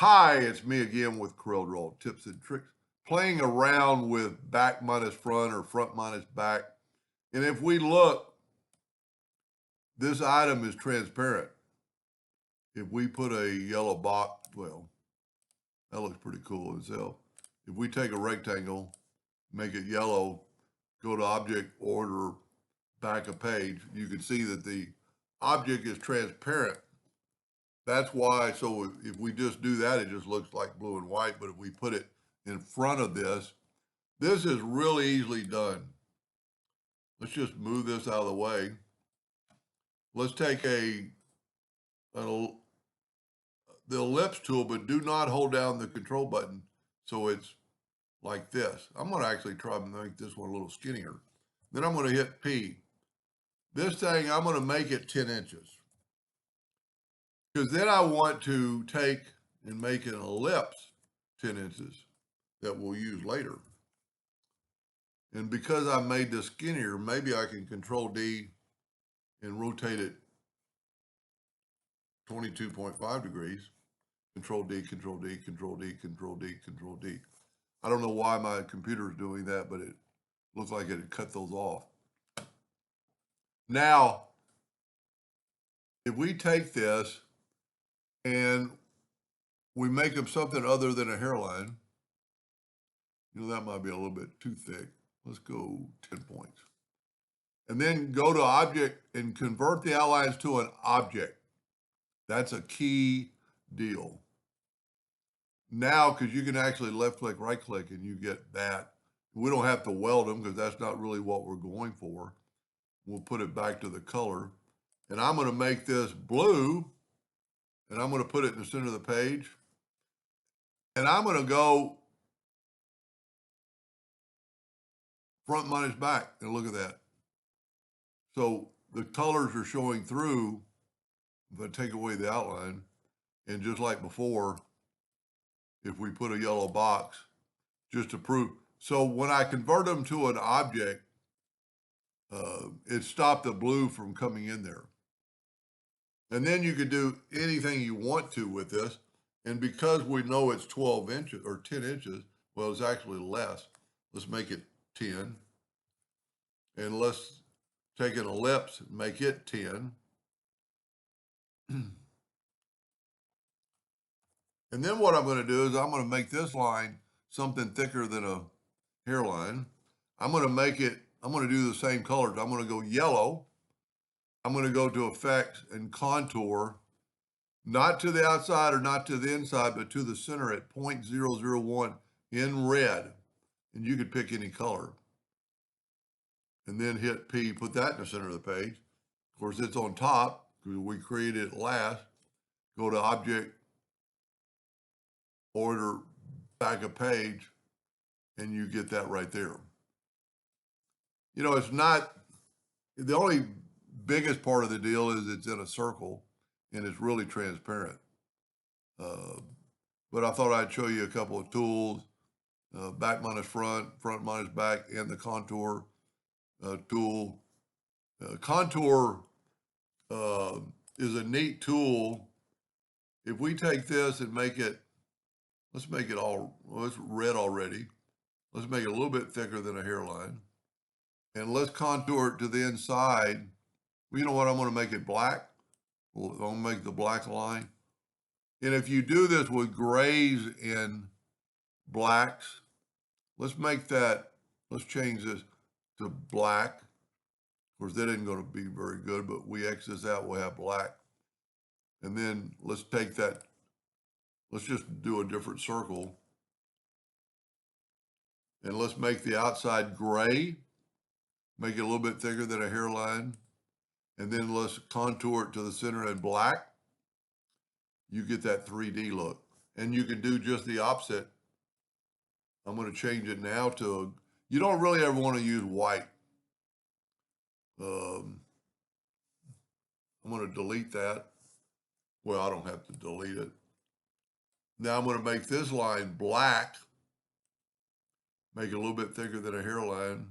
Hi, it's me again with Corel Draw Tips and Tricks, playing around with back minus front or front minus back. And if we look, this item is transparent. If we put a yellow box, well, that looks pretty cool itself. If we take a rectangle, make it yellow, go to Object, Order, Back a Page, you can see that the object is transparent. That's why, so if we just do that, it just looks like blue and white. But if we put it in front of this is really easily done. Let's just move this out of the way. Let's take the ellipse tool, but do not hold down the control button so it's like this. I'm going to actually try to make this one a little skinnier. Then I'm going to hit P. This thing, I'm going to make it 10 inches. Because then I want to take and make an ellipse 10 inches that we'll use later. And because I made this skinnier, maybe I can Control D and rotate it 22.5 degrees. Control D, Control D, Control D, Control D, Control D. I don't know why my computer is doing that, but it looks like it had cut those off. Now, if we take this and we make them something other than a hairline, that might be a little bit too thick. Let's go 10 points. And then go to Object and convert the outlines to an object. That's a key deal. Now, because you can actually left click, right click, and you get that. We don't have to weld them because that's not really what we're going for. We'll put it back to the color. And I'm going to make this blue, and I'm going to put it in the center of the page. And I'm going to go front minus back, and look at that. So the colors are showing through if I take away the outline. And just like before, if we put a yellow box, just to prove. So when I convert them to an object, it stopped the blue from coming in there. And then you could do anything you want to with this. And because we know it's 12 inches or 10 inches, well, it's actually less. Let's make it 10. And let's take an ellipse and make it 10. And then what I'm going to do is I'm going to make this line something thicker than a hairline. I'm going to do the same colors. I'm going to go yellow. I'm going to go to Effects and Contour, not to the outside or not to the inside, but to the center at 0.001 in red. And you could pick any color. And then hit P, put that in the center of the page. Of course, it's on top because we created it last. Go to Object, Order, Back a Page, and you get that right there. It's not, the only biggest part of the deal is it's in a circle and it's really transparent. But I thought I'd show you a couple of tools, back minus front, front minus back, and the contour tool. Contour is a neat tool. If we take this and let's make it all, well, it's red already. Let's make it a little bit thicker than a hairline. And let's contour it to the inside. Well, you know what? I'm going to make it black. Well, I'm going to make the black line. And if you do this with grays and blacks, let's change this to black. Of course, that isn't going to be very good, but we X this out, we'll have black. And then let's take that, let's just do a different circle. And let's make the outside gray, make it a little bit thicker than a hairline. And then let's contour it to the center in black. You get that 3D look. And you can do just the opposite. I'm going to change it now to, you don't really ever want to use white. I'm going to delete that. Well, I don't have to delete it. Now I'm going to make this line black. Make it a little bit thicker than a hairline.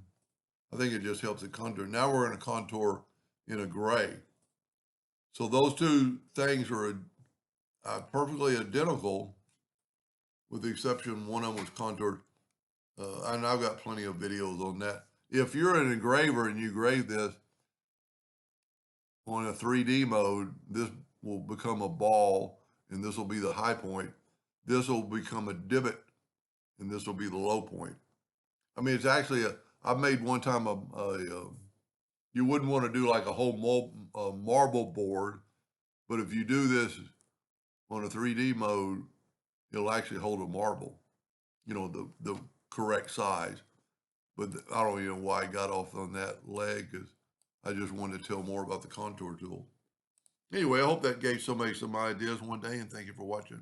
I think it just helps it contour. Now we're going to contour in a gray. So those two things are perfectly identical, with the exception one of them was contoured. And I've got plenty of videos on that. If you're an engraver and you grave this on a 3D mode, this will become a ball, and this will be the high point. This will become a divot, and this will be the low point. I mean, it's actually I made one time you wouldn't want to do like a whole marble board, but if you do this on a 3D mode, it'll actually hold a marble, you know, the correct size. But I don't even know why I got off on that leg, because I just wanted to tell more about the contour tool. Anyway, I hope that gave somebody some ideas one day, and thank you for watching.